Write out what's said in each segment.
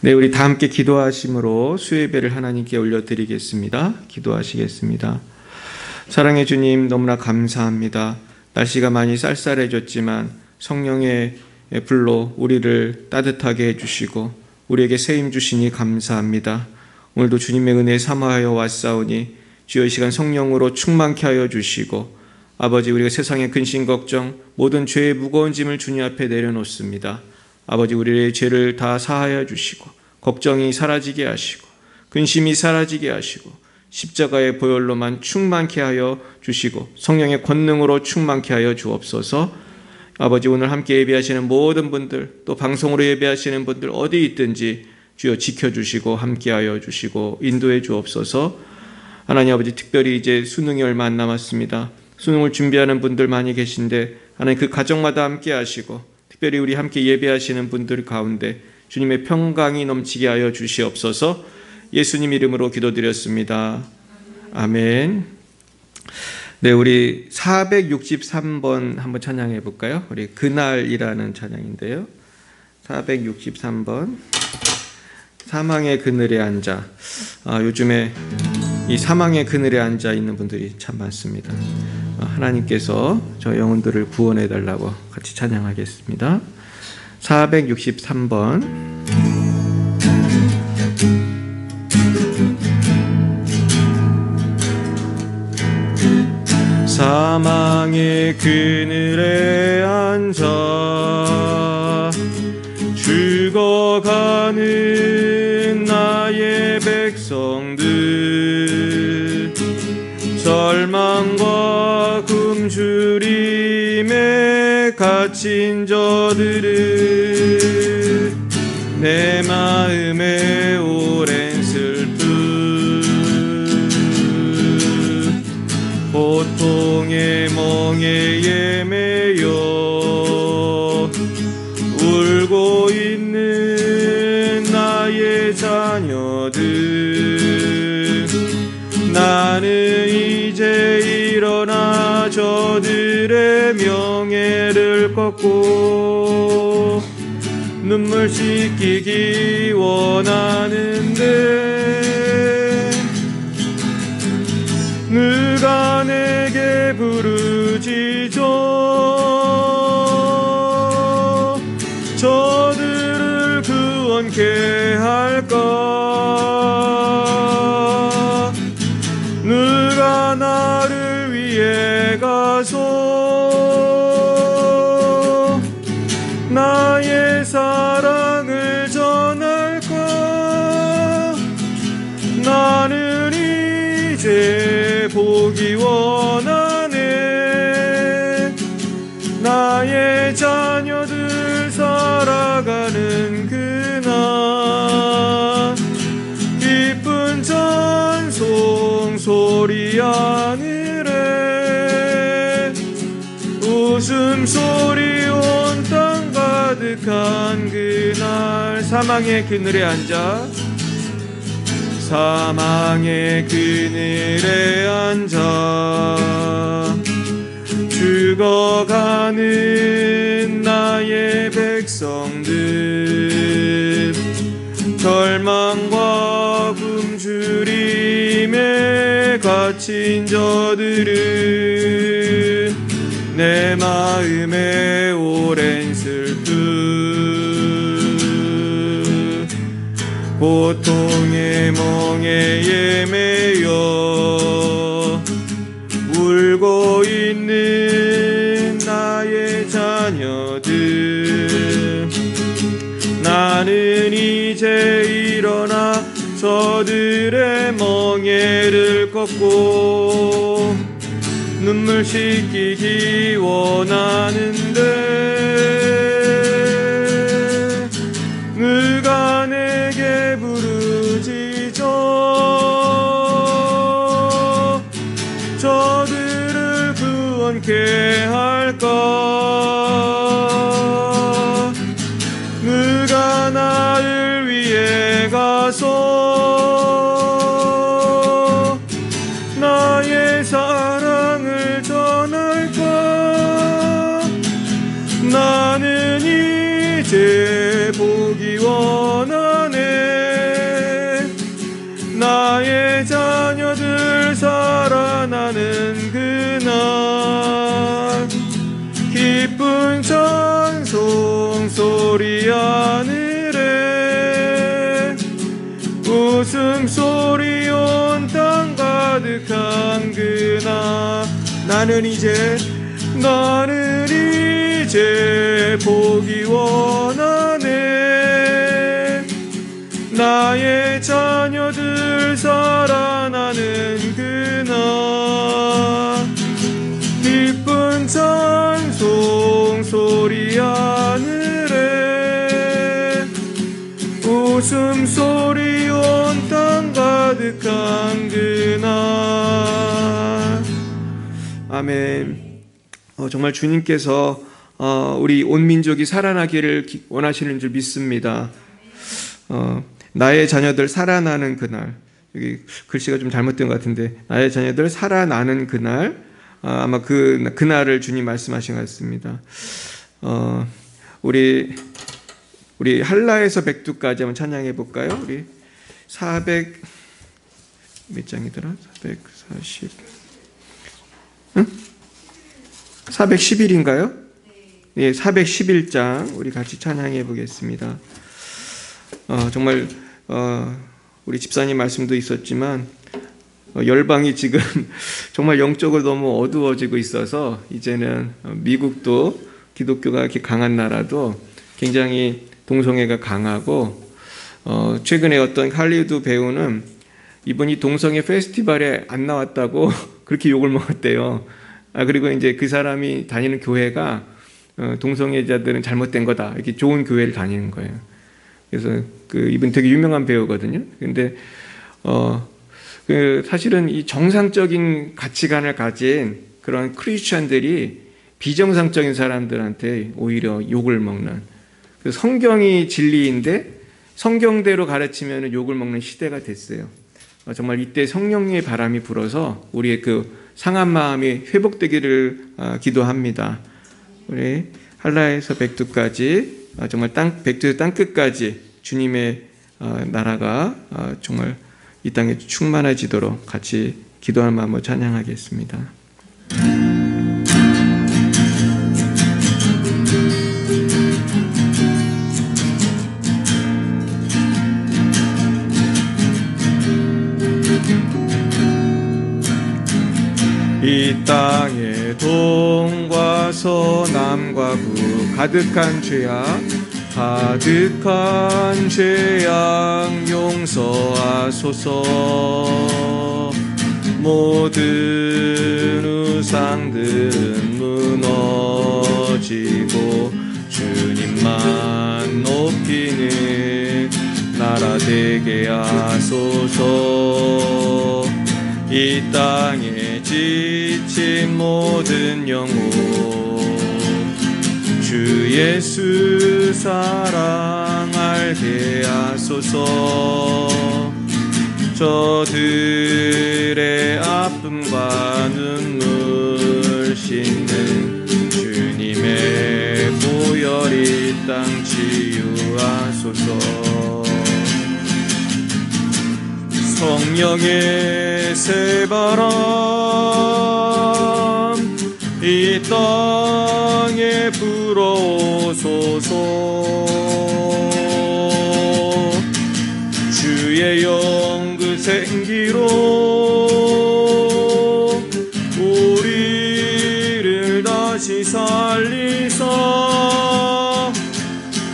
네, 우리 다 함께 기도하심으로 수요예배를 하나님께 올려드리겠습니다. 기도하시겠습니다. 사랑의 주님, 너무나 감사합니다. 날씨가 많이 쌀쌀해졌지만 성령의 불로 우리를 따뜻하게 해주시고 우리에게 세임 주시니 감사합니다. 오늘도 주님의 은혜에 사모하여 왔사오니 주여 이 시간 성령으로 충만케 하여 주시고 아버지, 우리가 세상의 근심 걱정 모든 죄의 무거운 짐을 주님 앞에 내려놓습니다. 아버지, 우리의 죄를 다 사하여 주시고 걱정이 사라지게 하시고 근심이 사라지게 하시고 십자가의 보혈로만 충만케 하여 주시고 성령의 권능으로 충만케 하여 주옵소서. 아버지, 오늘 함께 예배하시는 모든 분들, 또 방송으로 예배하시는 분들 어디 있든지 주여 지켜주시고 함께하여 주시고 인도해 주옵소서. 하나님 아버지, 특별히 이제 수능이 얼마 안 남았습니다. 수능을 준비하는 분들 많이 계신데 하나님 그 가정마다 함께 하시고 특별히 우리 함께 예배하시는 분들 가운데 주님의 평강이 넘치게 하여 주시옵소서. 예수님 이름으로 기도드렸습니다. 아멘. 네, 우리 463번 한번 찬양해 볼까요? 우리 그날이라는 찬양인데요. 463번 사망의 그늘에 앉아. 요즘에 이 사망의 그늘에 앉아 있는 분들이 참 많습니다. 하나님께서 저 영혼들을 구원해 달라고 같이 찬양하겠습니다. 463번. 사망의 그늘에 앉아 죽어가는 나의 백성들, 절망과 굶주림에 갇힌 저들을 내 마음에 오랜 슬픔, 고통의 멍에에 매여 울고 있는 나의 자녀들, 나는 이제 일어나 저들의 명예를 꺾고 눈물 씻기기 원하는데 누가 내게 부르짖어 저들을 구원케 할까? 누가 나를 위해 가서 나의 사랑을 전할까? 나는 이제 보기 원하네. 나의 자녀들 살아가는 그날 기쁜 찬송 소리 하늘에 웃음소리 온 땅 가득한 그날, 사망의 그늘에 앉아, 사망의 그늘에 앉아 죽어가는 나의 백성들, 절망과 굶주림에 갇힌 저들을 내 마음에 오랜 슬픔, 고통의 멍에에 매여 울고 있는 나의 자녀들, 나는 이제 일어나 저들의 멍에를 꺾고 눈물 씻기기 원하는데 누가 내게 부르짖어 저들을 구원케 할까? 누가 나를 위해 가서 나의 사랑을 전할까? 나는 이제 보기 원하네. 하늘에 웃음소리 온 땅 가득한 그날 나는 이제 보기 원하네 나의 자녀들 살아나는 그날 기쁜 찬송 소리 하늘에 웃음소리 온 땅 가득한 그날 아멘. 정말 주님께서 우리 온 민족이 살아나기를 원하시는 줄 믿습니다. 나의 자녀들 살아나는 그날 여기 글씨가 좀 잘못된 것 같은데 나의 자녀들 살아나는 그날 아마 그날을 주님 말씀하신 것 같습니다. 우리 한라에서 백두까지 한번 찬양해 볼까요? 우리 400 몇 장이더라? 440 응? 411인가요? 네, 411장 우리 같이 찬양해 보겠습니다. 정말 우리 집사님 말씀도 있었지만 열방이 지금 정말 영적으로 너무 어두워지고 있어서 이제는 미국도 기독교가 이렇게 강한 나라도 굉장히 동성애가 강하고 최근에 어떤 할리우드 배우는 이번이 동성애 페스티벌에 안 나왔다고 그렇게 욕을 먹었대요. 그리고 이제 그 사람이 다니는 교회가 동성애자들은 잘못된 거다 이렇게 좋은 교회를 다니는 거예요. 그래서 이분 되게 유명한 배우거든요. 근데 사실은 이 정상적인 가치관을 가진 그런 크리스천들이 비정상적인 사람들한테 오히려 욕을 먹는 성경이 진리인데 성경대로 가르치면 욕을 먹는 시대가 됐어요. 정말 이때 성령의 바람이 불어서 우리의 상한 마음이 회복되기를 기도합니다. 우리 한라에서 백두까지 정말 백두에서 땅끝까지 주님의 나라가 정말 이 땅에 충만해지도록 같이 기도할 마음으로 찬양하겠습니다. 이 땅에 동과 서남과 북 가득한 죄악 용서하소서. 모든 우상들은 무너지고 주님만 높이는 나라 되게 하소서. 이 땅에 지친 모든 영혼 주 예수 사랑 알게 하소서. 저들의 아픔과 눈물 씻는 주님의 보혈이 땅 치유하소서. 성령의 새바람 이 땅에 불어오소서. 주의 영 그 생기로 우리를 다시 살리사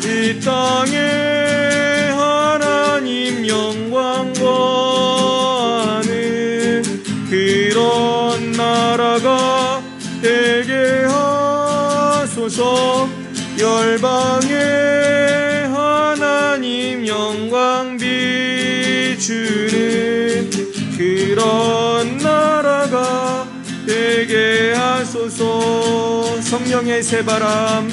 이 땅에 하나님 영광과 그런 나라가 되게 하소서. 열방에 하나님 영광 비추는 그런 나라가 되게 하소서. 성령의 새바람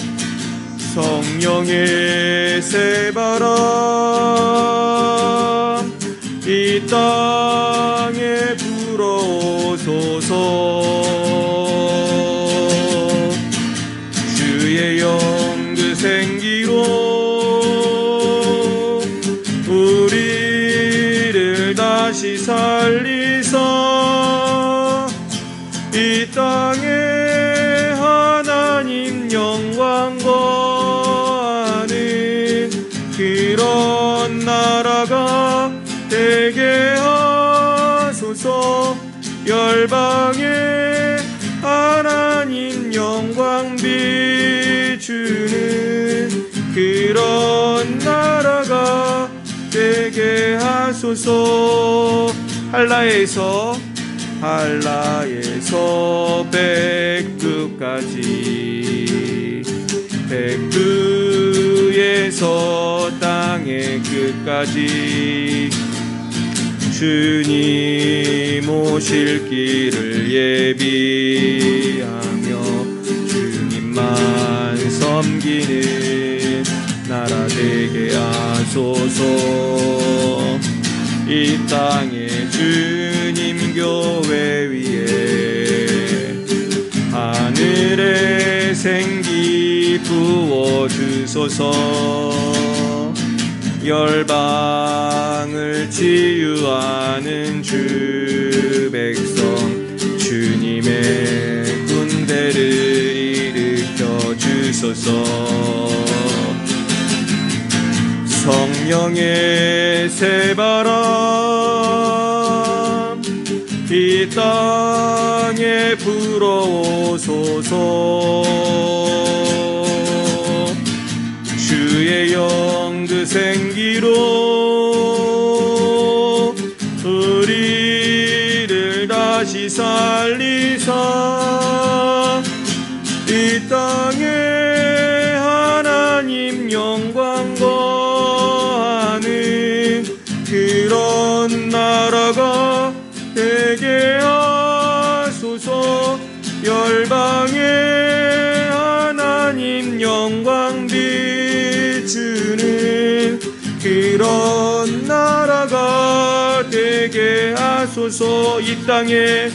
성령의 새바람 이 땅에 불어오소서. 주의 영 그 생기로 우리를 다시 살리사 이 땅에 하나님 영광 거하는 그런 나라가 되게 하소서. 열방에 하나님 영광 비추는 그런 나라가 되게 하소서. 한라에서 백두까지, 백두에서 땅의 끝까지 주님 오실 길을 예비하며 주님만 섬기는 나라 되게 하소서. 이 땅에 주님 교회 위에 하늘의 생기 부어주소서. 열방을 치유하는 주 백성 주님의 군대를 일으켜 주소서. 성령의 새바람 이 땅에 불어오소서. 주의 영 그 생기로 우리를 다시 살리사 이 땅에 하나님 영광 거하는 그런 나라가 되게 하소서. 열방에 하나님 영광 비추는 그런 나라가 되게 하소서. 이 땅에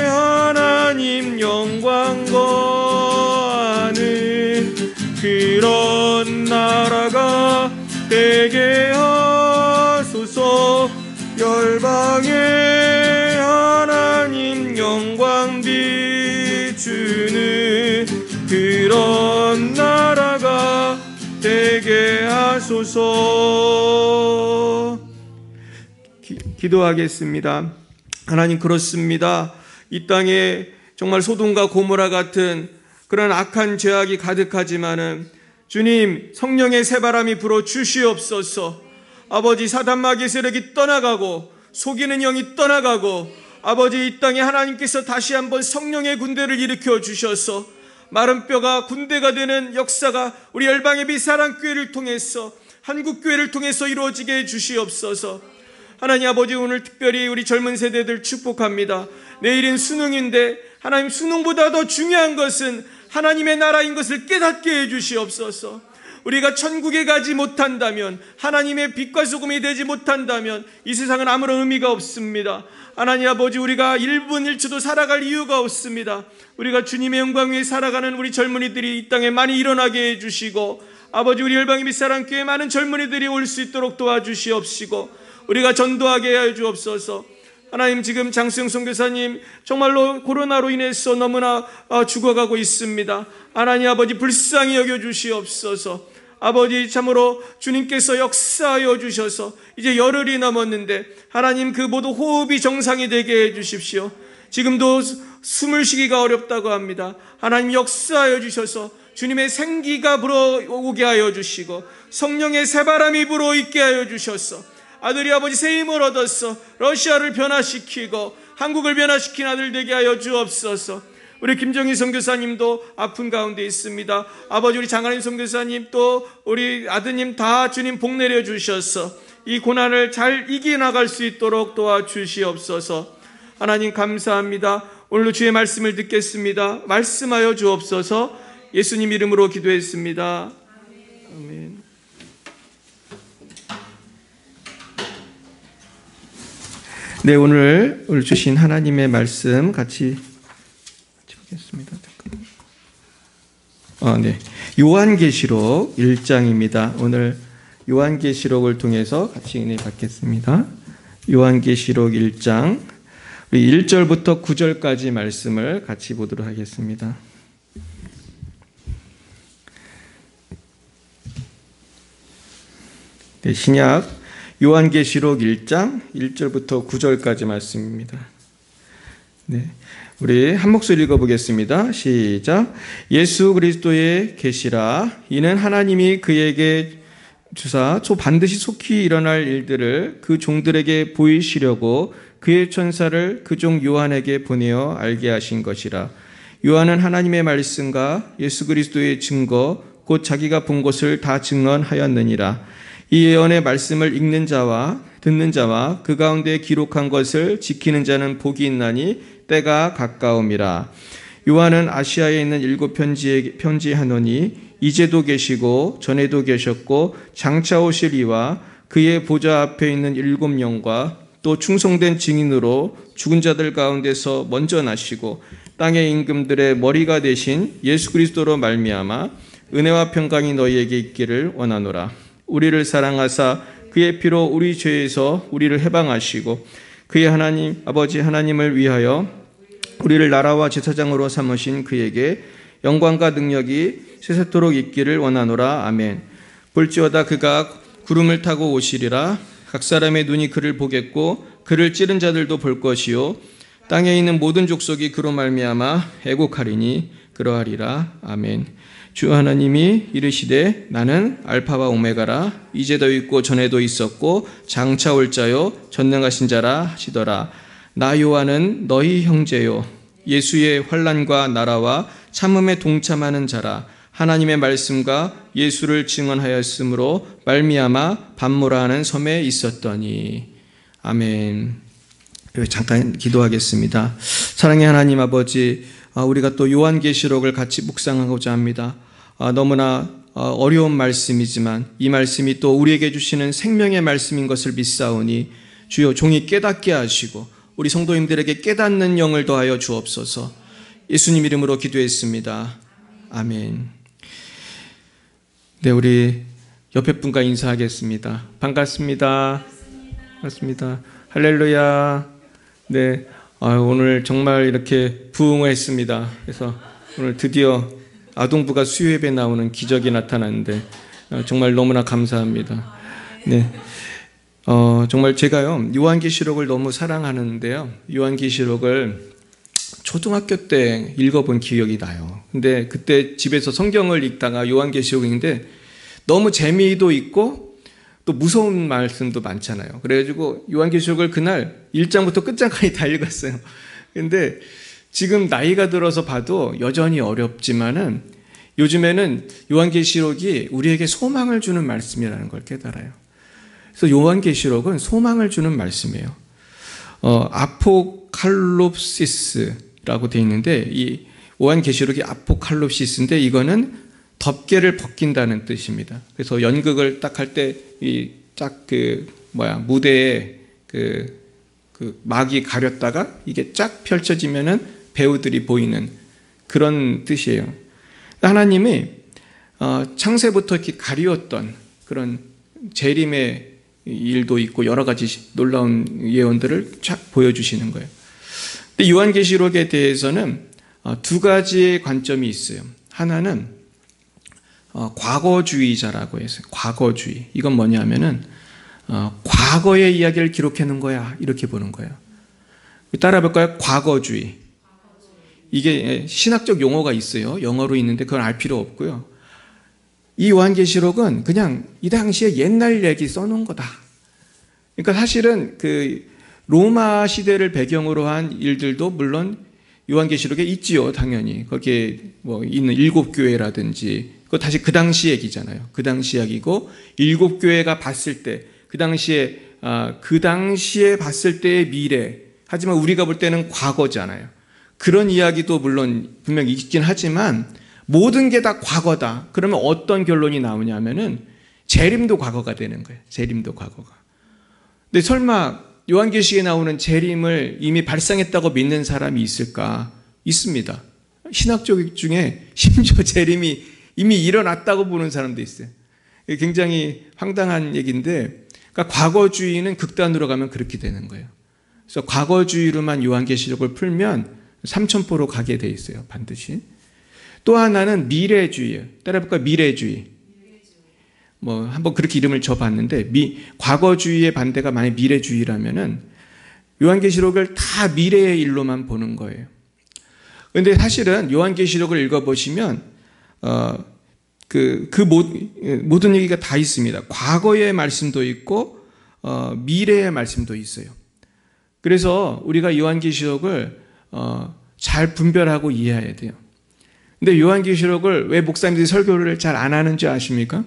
하나님 영광 거하는 그런 나라가 되게 하소서. 열방에 하나님 영광 비추는 그런 나라가 되게 하소서. 기도하겠습니다. 하나님, 그렇습니다. 이 땅에 정말 소돔과 고모라 같은 그런 악한 죄악이 가득하지만은 주님, 성령의 새바람이 불어 주시옵소서. 아버지, 사단 마귀의 세력이 떠나가고 속이는 영이 떠나가고 아버지, 이 땅에 하나님께서 다시 한번 성령의 군대를 일으켜 주셔서 마른 뼈가 군대가 되는 역사가 우리 열방의 빛사랑교회를 통해서, 한국교회를 통해서 이루어지게 해 주시옵소서. 하나님 아버지, 오늘 특별히 우리 젊은 세대들 축복합니다. 내일은 수능인데 하나님, 수능보다 더 중요한 것은 하나님의 나라인 것을 깨닫게 해 주시옵소서. 우리가 천국에 가지 못한다면, 하나님의 빛과 소금이 되지 못한다면 이 세상은 아무런 의미가 없습니다. 하나님 아버지, 우리가 1분 1초도 살아갈 이유가 없습니다. 우리가 주님의 영광 위에 살아가는 우리 젊은이들이 이 땅에 많이 일어나게 해주시고, 아버지, 우리 열방의 빛사랑교회 많은 젊은이들이 올 수 있도록 도와주시옵시고, 우리가 전도하게 해 주옵소서. 하나님, 지금 장수영 선교사님 정말로 코로나로 인해서 너무나 죽어가고 있습니다. 하나님 아버지, 불쌍히 여겨주시옵소서. 아버지, 참으로 주님께서 역사하여 주셔서 이제 열흘이 넘었는데 하나님, 그 모두 호흡이 정상이 되게 해주십시오. 지금도 숨을 쉬기가 어렵다고 합니다. 하나님, 역사하여 주셔서 주님의 생기가 불어오게 하여 주시고 성령의 새바람이 불어있게 하여 주셔서 아들이 아버지 새 힘을 얻어서 러시아를 변화시키고 한국을 변화시킨 아들 되게 하여 주옵소서. 우리 김정희 선교사님도 아픈 가운데 있습니다. 아버지, 우리 장하림 선교사님 또 우리 아드님 다 주님 복 내려 주셔서 이 고난을 잘 이겨나갈 수 있도록 도와주시옵소서. 하나님 감사합니다. 오늘도 주의 말씀을 듣겠습니다. 말씀하여 주옵소서. 예수님 이름으로 기도했습니다. 아멘. 네, 오늘 주신 하나님의 말씀 같이 보겠습니다. 네. 요한계시록 1장입니다. 오늘 요한계시록을 통해서 같이 은혜 받겠습니다. 요한계시록 1장, 우리 1절부터 9절까지 말씀을 같이 보도록 하겠습니다. 네, 신약 요한계시록 1장 1절부터 9절까지 말씀입니다. 네, 우리 한 목소리 읽어보겠습니다. 시작. 예수 그리스도의 계시라. 이는 하나님이 그에게 주사 반드시 속히 일어날 일들을 그 종들에게 보이시려고 그의 천사를 그 종 요한에게 보내어 알게 하신 것이라. 요한은 하나님의 말씀과 예수 그리스도의 증거 곧 자기가 본 것을 다 증언하였느니라. 이 예언의 말씀을 읽는 자와 듣는 자와 그 가운데 기록한 것을 지키는 자는 복이 있나니 때가 가까움이라. 요한은 아시아에 있는 7 편지에 편지하노니 이제도 계시고 전에도 계셨고 장차 오실 이와 그의 보좌 앞에 있는 7 영과 또 충성된 증인으로 죽은 자들 가운데서 먼저 나시고 땅의 임금들의 머리가 되신 예수 그리스도로 말미암아 은혜와 평강이 너희에게 있기를 원하노라. 우리를 사랑하사 그의 피로 우리 죄에서 우리를 해방하시고 그의 하나님 아버지 하나님을 위하여 우리를 나라와 제사장으로 삼으신 그에게 영광과 능력이 세세토록 있기를 원하노라. 아멘. 볼지어다 그가 구름을 타고 오시리라. 각 사람의 눈이 그를 보겠고 그를 찌른 자들도 볼 것이요 땅에 있는 모든 족속이 그로 말미암아 애곡하리니 그러하리라. 아멘. 주 하나님이 이르시되 나는 알파와 오메가라. 이제도 있고 전에도 있었고 장차 올 자요 전능하신 자라 하시더라. 나 요한은 너희 형제요 예수의 환난과 나라와 참음에 동참하는 자라. 하나님의 말씀과 예수를 증언하였으므로 말미암아 반모라 하는 섬에 있었더니. 아멘. 잠깐 기도하겠습니다. 사랑의 하나님 아버지, 우리가 또 요한계시록을 같이 묵상하고자 합니다. 너무나 어려운 말씀이지만 이 말씀이 또 우리에게 주시는 생명의 말씀인 것을 믿사오니 주여 종이 깨닫게 하시고 우리 성도님들에게 깨닫는 영을 더하여 주옵소서. 예수님 이름으로 기도했습니다. 아멘. 네, 우리 옆에 분과 인사하겠습니다. 반갑습니다. 반갑습니다. 할렐루야. 네, 오늘 정말 이렇게 부흥했습니다. 그래서 오늘 드디어 아동부가 수요예배 나오는 기적이 나타났는데 정말 너무나 감사합니다. 네, 정말 제가요 요한계시록을 너무 사랑하는데요. 요한계시록을 초등학교 때 읽어본 기억이 나요. 근데 그때 집에서 성경을 읽다가 요한계시록인데 너무 재미도 있고 또 무서운 말씀도 많잖아요. 그래가지고 요한계시록을 그날 1장부터 끝장까지 다 읽었어요. 근데 지금 나이가 들어서 봐도 여전히 어렵지만은 요즘에는 요한계시록이 우리에게 소망을 주는 말씀이라는 걸 깨달아요. 그래서 요한계시록은 소망을 주는 말씀이에요. 아포칼롭시스라고 되어 있는데 이 요한계시록이 아포칼롭시스인데 이거는 덮개를 벗긴다는 뜻입니다. 그래서 연극을 딱 할 때 이 쫙 무대에 그 막이 가렸다가 이게 쫙 펼쳐지면은 배우들이 보이는 그런 뜻이에요. 하나님이 창세부터 이렇게 가리웠던 그런 재림의 일도 있고 여러 가지 놀라운 예언들을 쫙 보여주시는 거예요. 근데 요한계시록에 대해서는 2가지의 관점이 있어요. 하나는 과거주의자라고 해서 과거주의. 이건 뭐냐면은 과거의 이야기를 기록해 놓은 거야 이렇게 보는 거예요. 따라 볼까요? 과거주의. 이게 신학적 용어가 있어요. 영어로 있는데 그걸 알 필요 없고요. 이 요한계시록은 그냥 이 당시에 옛날 얘기 써놓은 거다. 그러니까 사실은 그 로마 시대를 배경으로 한 일들도 물론 요한계시록에 있지요, 당연히. 거기에 뭐 있는 7교회라든지 그거 다시 그 당시 얘기잖아요. 그 당시 이야기고 7교회가 봤을 때 그 당시에 봤을 때의 미래. 하지만 우리가 볼 때는 과거잖아요. 그런 이야기도 물론 분명히 있긴 하지만 모든 게 다 과거다. 그러면 어떤 결론이 나오냐면은 재림도 과거가 되는 거예요. 재림도 과거가. 근데 설마 요한계시록에 나오는 재림을 이미 발상했다고 믿는 사람이 있을까? 있습니다. 신학적 중에 심지어 재림이 이미 일어났다고 보는 사람도 있어요. 굉장히 황당한 얘기인데, 그러니까 과거주의는 극단으로 가면 그렇게 되는 거예요. 그래서 과거주의로만 요한계시록을 풀면 삼천포로 가게 돼 있어요, 반드시. 또 하나는 미래주의예요. 따라해볼까요? 미래주의. 뭐 한번 그렇게 이름을 줘봤는데 과거주의의 반대가 만약 미래주의라면은 요한계시록을 다 미래의 일로만 보는 거예요. 그런데 사실은 요한계시록을 읽어보시면 모든 얘기가 다 있습니다. 과거의 말씀도 있고 미래의 말씀도 있어요. 그래서 우리가 요한계시록을 잘 분별하고 이해해야 돼요. 근데 요한계시록을 왜 목사님들이 설교를 잘 안 하는지 아십니까?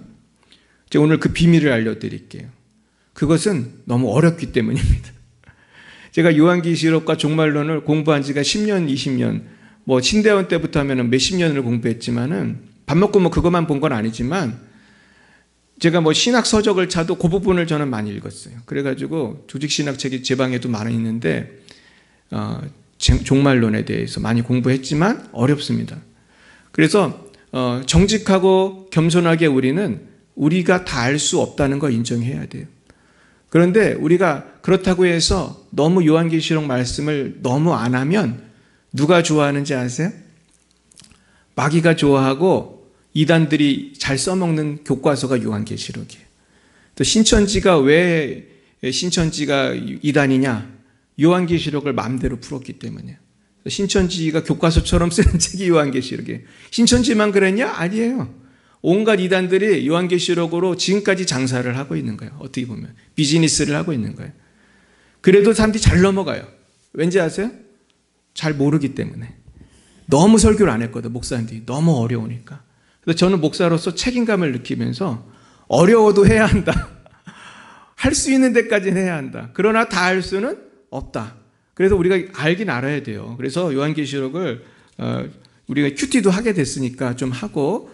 제가 오늘 그 비밀을 알려드릴게요. 그것은 너무 어렵기 때문입니다. 제가 요한계시록과 종말론을 공부한 지가 10년, 20년, 뭐 신대원 때부터 하면 몇십 년을 공부했지만은 밥 먹고 뭐 그것만 본 건 아니지만 제가 뭐 신학 서적을 차도 그 부분을 저는 많이 읽었어요. 그래가지고 조직신학 책이 제 방에도 많이 있는데 종말론에 대해서 많이 공부했지만 어렵습니다. 그래서 정직하고 겸손하게 우리가 다 알 수 없다는 거 인정해야 돼요. 그런데 우리가 그렇다고 해서 너무 요한계시록 말씀을 너무 안 하면 누가 좋아하는지 아세요? 마귀가 좋아하고 이단들이 잘 써먹는 교과서가 요한계시록이에요. 또 신천지가 왜 신천지가 이단이냐? 요한계시록을 마음대로 풀었기 때문이에요. 신천지가 교과서처럼 쓰는 책이 요한계시록이에요. 신천지만 그랬냐? 아니에요. 온갖 이단들이 요한계시록으로 지금까지 장사를 하고 있는 거예요. 어떻게 보면 비즈니스를 하고 있는 거예요. 그래도 사람들이 잘 넘어가요. 왠지 아세요? 잘 모르기 때문에. 너무 설교를 안 했거든, 목사님들이. 너무 어려우니까. 그래서 저는 목사로서 책임감을 느끼면서 어려워도 해야 한다. 할 수 있는 데까지는 해야 한다. 그러나 다 할 수는 없다. 그래서 우리가 알긴 알아야 돼요. 그래서 요한계시록을 우리가 큐티도 하게 됐으니까 좀 하고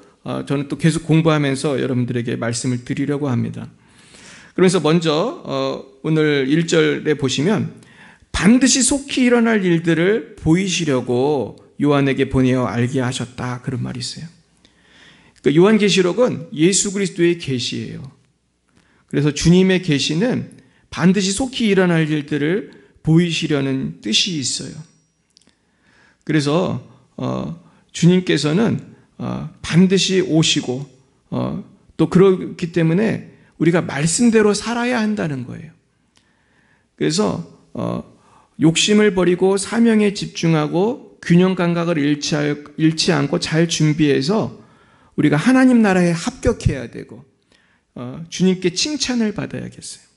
저는 또 계속 공부하면서 여러분들에게 말씀을 드리려고 합니다. 그래서 먼저 오늘 1절에 보시면 반드시 속히 일어날 일들을 보이시려고 요한에게 보내어 알게 하셨다. 그런 말이 있어요. 그러니까 요한계시록은 예수 그리스도의 계시예요. 그래서 주님의 계시는 반드시 속히 일어날 일들을 보이시려는 뜻이 있어요. 그래서 주님께서는 반드시 오시고 또 그렇기 때문에 우리가 말씀대로 살아야 한다는 거예요. 그래서 욕심을 버리고 사명에 집중하고 균형 감각을 잃지 않고 잘 준비해서 우리가 하나님 나라에 합격해야 되고 주님께 칭찬을 받아야겠어요.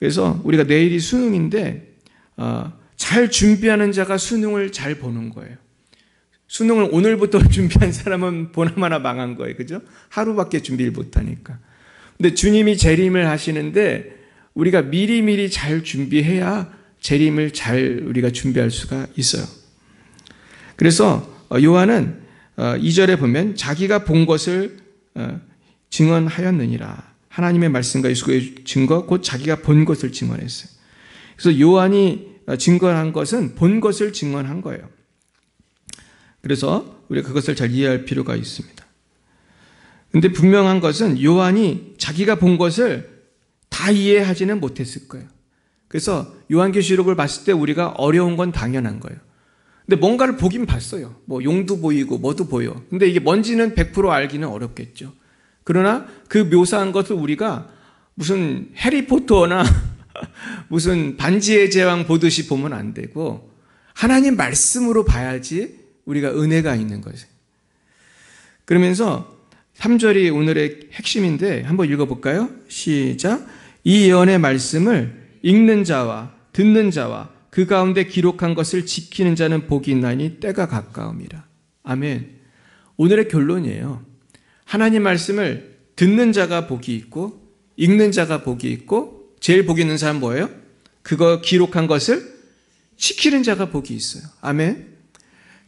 그래서 우리가 내일이 수능인데 잘 준비하는 자가 수능을 잘 보는 거예요. 수능을 오늘부터 준비한 사람은 보나마나 망한 거예요. 그죠? 하루밖에 준비를 못하니까. 근데 주님이 재림을 하시는데 우리가 미리미리 잘 준비해야 재림을 잘 우리가 준비할 수가 있어요. 그래서 요한은 2절에 보면 자기가 본 것을 증언하였느니라. 하나님의 말씀과 예수의 증거 곧 자기가 본 것을 증언했어요. 그래서 요한이 증언한 것은 본 것을 증언한 거예요. 그래서 우리가 그것을 잘 이해할 필요가 있습니다. 그런데 분명한 것은 요한이 자기가 본 것을 다 이해하지는 못했을 거예요. 그래서 요한계시록을 봤을 때 우리가 어려운 건 당연한 거예요. 근데 뭔가를 보긴 봤어요. 뭐 용도 보이고 뭐도 보여. 근데 이게 뭔지는 100% 알기는 어렵겠죠. 그러나 그 묘사한 것을 우리가 무슨 해리포터나 무슨 반지의 제왕 보듯이 보면 안 되고 하나님 말씀으로 봐야지 우리가 은혜가 있는 거죠. 그러면서 3절이 오늘의 핵심인데 한번 읽어볼까요? 시작. 이 예언의 말씀을 읽는 자와 듣는 자와 그 가운데 기록한 것을 지키는 자는 복이 있나니 때가 가까움이라. 아멘. 오늘의 결론이에요. 하나님 말씀을 듣는 자가 복이 있고 읽는 자가 복이 있고 제일 복이 있는 사람 뭐예요? 그거 기록한 것을 지키는 자가 복이 있어요. 아멘.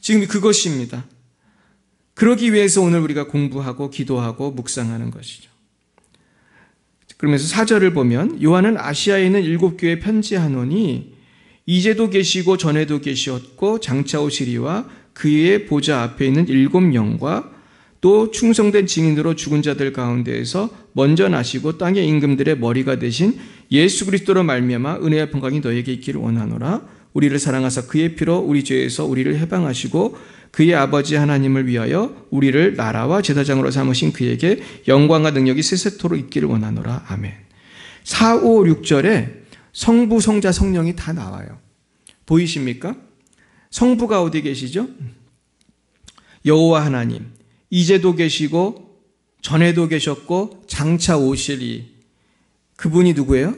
지금 그것입니다. 그러기 위해서 오늘 우리가 공부하고 기도하고 묵상하는 것이죠. 그러면서 4절을 보면 요한은 아시아에 있는 7교회에 편지하노니 이제도 계시고 전에도 계시었고 장차 오시리와 그의 보좌 앞에 있는 7영과 또 충성된 증인으로 죽은 자들 가운데에서 먼저 나시고 땅의 임금들의 머리가 되신 예수 그리스도로 말미암아 은혜와 평강이 너에게 있기를 원하노라. 우리를 사랑하사 그의 피로 우리 죄에서 우리를 해방하시고 그의 아버지 하나님을 위하여 우리를 나라와 제사장으로 삼으신 그에게 영광과 능력이 세세토록 있기를 원하노라. 아멘. 4, 5, 6절에 성부, 성자, 성령이 다 나와요. 보이십니까? 성부가 어디 계시죠? 여호와 하나님. 이제도 계시고 전에도 계셨고 장차 오시리. 그분이 누구예요?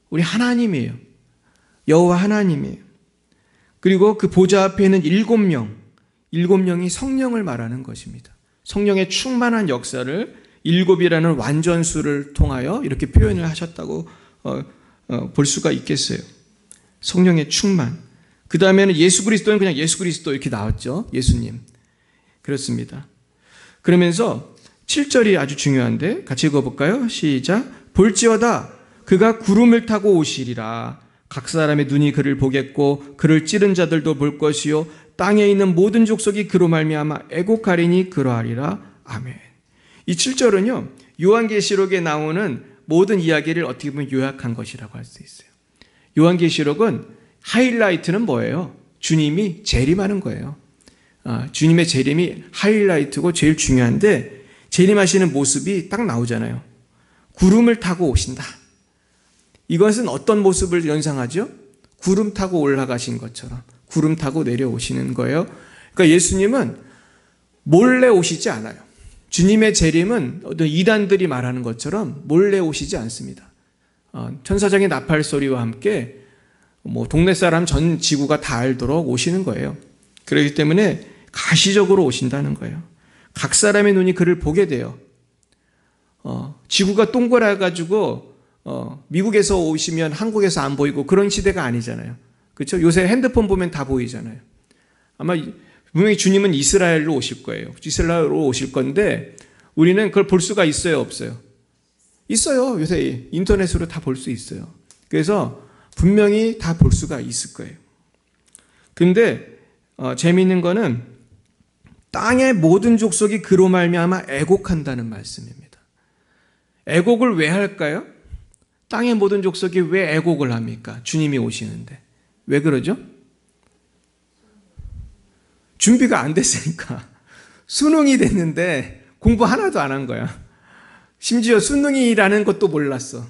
우리 하나님이에요. 여호와 하나님이에요. 그리고 그 보좌 앞에 있는 7명, 7명이 성령을 말하는 것입니다. 성령의 충만한 역사를 7이라는 완전수를 통하여 이렇게 표현을 하셨다고 볼 수가 있겠어요. 성령의 충만. 그 다음에는 예수 그리스도는 그냥 예수 그리스도 이렇게 나왔죠. 예수님. 그렇습니다. 그러면서 7절이 아주 중요한데 같이 읽어볼까요? 시작. 볼지어다 그가 구름을 타고 오시리라. 각 사람의 눈이 그를 보겠고 그를 찌른 자들도 볼 것이요 땅에 있는 모든 족속이 그로 말미암아 애곡하리니 그러하리라. 아멘. 이 7절은요 요한계시록에 나오는 모든 이야기를 어떻게 보면 요약한 것이라고 할 수 있어요. 요한계시록은 하이라이트는 뭐예요? 주님이 재림하는 거예요. 주님의 재림이 하이라이트고 제일 중요한데 재림하시는 모습이 딱 나오잖아요. 구름을 타고 오신다. 이것은 어떤 모습을 연상하죠? 구름 타고 올라가신 것처럼 구름 타고 내려오시는 거예요. 그러니까 예수님은 몰래 오시지 않아요. 주님의 재림은 어떤 이단들이 말하는 것처럼 몰래 오시지 않습니다. 천사장의 나팔 소리와 함께 동네 사람 전 지구가 다 알도록 오시는 거예요. 그렇기 때문에 가시적으로 오신다는 거예요. 각 사람의 눈이 그를 보게 돼요. 지구가 동그라가지고 미국에서 오시면 한국에서 안 보이고 그런 시대가 아니잖아요. 그렇죠? 요새 핸드폰 보면 다 보이잖아요. 아마 분명히 주님은 이스라엘로 오실 거예요. 이스라엘로 오실 건데 우리는 그걸 볼 수가 있어요, 없어요? 있어요. 요새 인터넷으로 다 볼 수 있어요. 그래서 분명히 다 볼 수가 있을 거예요. 근데 재미있는 거는 땅의 모든 족속이 그로 말미암아 애곡한다는 말씀입니다. 애곡을 왜 할까요? 땅의 모든 족속이 왜 애곡을 합니까? 주님이 오시는데. 왜 그러죠? 준비가 안 됐으니까. 수능이 됐는데 공부 하나도 안 한 거야. 심지어 수능이라는 것도 몰랐어.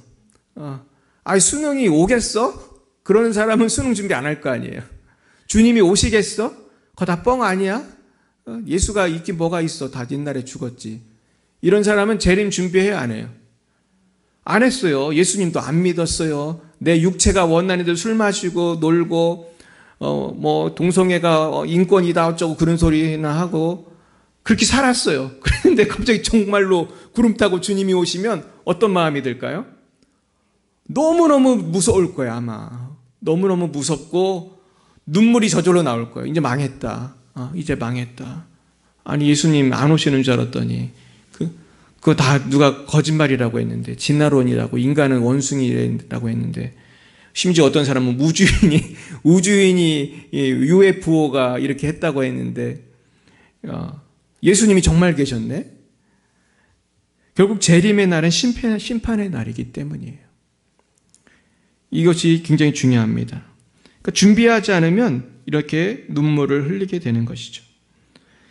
수능이 오겠어? 그러는 사람은 수능 준비 안 할 거 아니에요. 주님이 오시겠어? 그거 다 뻥 아니야? 예수가 있긴 뭐가 있어. 다 옛날에 죽었지. 이런 사람은 재림 준비해야 안 해요. 안 했어요. 예수님도 안 믿었어요. 내 육체가 원하는데 술 마시고 놀고 동성애가 인권이다 어쩌고 그런 소리나 하고 그렇게 살았어요. 그런데 갑자기 정말로 구름 타고 주님이 오시면 어떤 마음이 들까요? 너무너무 무서울 거야 아마. 너무너무 무섭고 눈물이 저절로 나올 거예요. 이제 망했다. 이제 망했다. 아니 예수님 안 오시는 줄 알았더니 그거 다 누가 거짓말이라고 했는데 진화론이라고 인간은 원숭이라고 했는데 심지어 어떤 사람은 우주인이 UFO가 이렇게 했다고 했는데 예수님이 정말 계셨네. 결국 재림의 날은 심판의 날이기 때문이에요. 이것이 굉장히 중요합니다. 그러니까 준비하지 않으면 이렇게 눈물을 흘리게 되는 것이죠.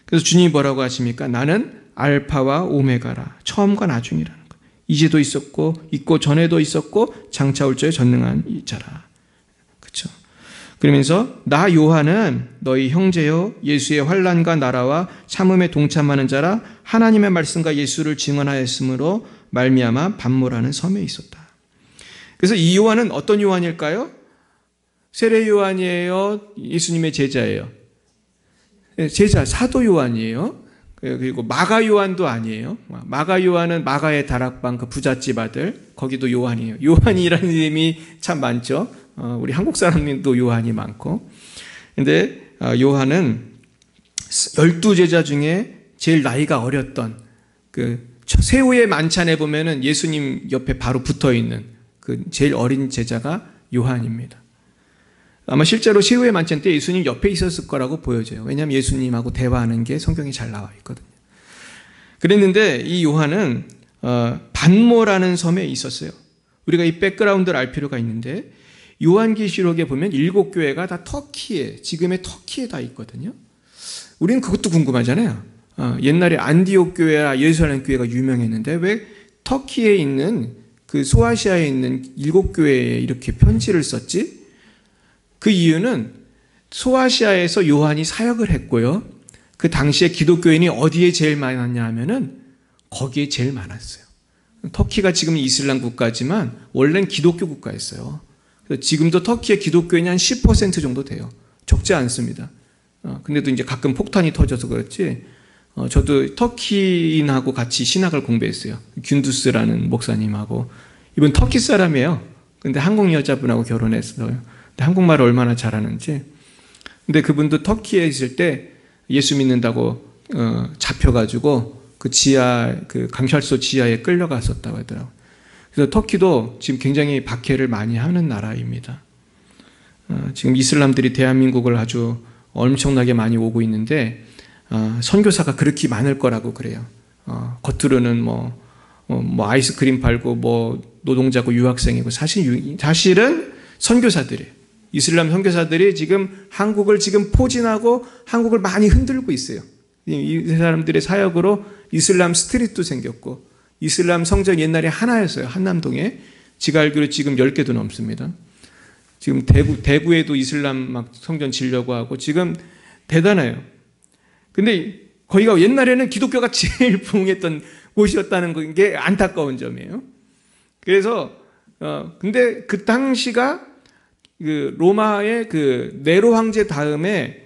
그래서 주님이 뭐라고 하십니까? 나는 알파와 오메가라. 처음과 나중이라는 것. 이제도 있었고 있고 전에도 있었고 장차 올 자에 전능한 자라. 그렇죠? 그러면서 나 요한은 너희 형제요 예수의 환난과 나라와 참음에 동참하는 자라 하나님의 말씀과 예수를 증언하였으므로 말미암아 반모라는 섬에 있었다. 그래서 이 요한은 어떤 요한일까요? 세례 요한이에요? 예수님의 제자예요? 제자, 사도 요한이에요? 그리고 마가 요한도 아니에요. 마가 요한은 마가의 다락방 그 부잣집 아들 거기도 요한이에요. 요한이라는 이름이 참 많죠. 우리 한국 사람들도 요한이 많고. 근데 요한은 12제자 중에 제일 나이가 어렸던 그 새우의 만찬에 보면은 예수님 옆에 바로 붙어 있는 그 제일 어린 제자가 요한입니다. 아마 실제로 새우의 만찬 때 예수님 옆에 있었을 거라고 보여져요. 왜냐하면 예수님하고 대화하는 게 성경에 잘 나와 있거든요. 그랬는데 이 요한은 반모라는 섬에 있었어요. 우리가 이 백그라운드를 알 필요가 있는데 요한계시록에 보면 7교회가 다 터키에 지금의 터키에 다 있거든요. 우리는 그것도 궁금하잖아요. 옛날에 안디옥 교회와 예루살렘 교회가 유명했는데 왜 터키에 있는 그 소아시아에 있는 7교회에 이렇게 편지를 썼지? 그 이유는 소아시아에서 요한이 사역을 했고요. 그 당시에 기독교인이 어디에 제일 많았냐 하면은 거기에 제일 많았어요. 터키가 지금 이슬람 국가지만 원래는 기독교 국가였어요. 그래서 지금도 터키의 기독교인이 한 10% 정도 돼요. 적지 않습니다. 근데도 이제 가끔 폭탄이 터져서 그렇지. 저도 터키인하고 같이 신학을 공부했어요. 균두스라는 목사님하고. 이분 터키 사람이에요. 근데 한국 여자분하고 결혼했어요. 근데 한국말을 얼마나 잘하는지. 근데 그분도 터키에 있을 때 예수 믿는다고 잡혀가지고 그 강철소 지하에 끌려갔었다고 하더라고요. 그래서 터키도 지금 굉장히 박해를 많이 하는 나라입니다. 지금 이슬람들이 대한민국을 아주 엄청나게 많이 오고 있는데 선교사가 그렇게 많을 거라고 그래요. 겉으로는 뭐 아이스크림 팔고 노동자고 유학생이고 사실은 선교사들이에요. 이슬람 선교사들이 지금 한국을 지금 포진하고 한국을 많이 흔들고 있어요. 이 사람들의 사역으로 이슬람 스트릿도 생겼고 이슬람 성전 옛날에 하나였어요. 한남동에. 제가 알기로 지금 10개도 넘습니다. 지금 대구에도 이슬람 막 성전 지려고 하고 지금 대단해요. 근데 거기가 옛날에는 기독교가 제일 부흥했던 곳이었다는 게 안타까운 점이에요. 그래서 근데 그 당시가 그 로마의 그 네로 황제 다음에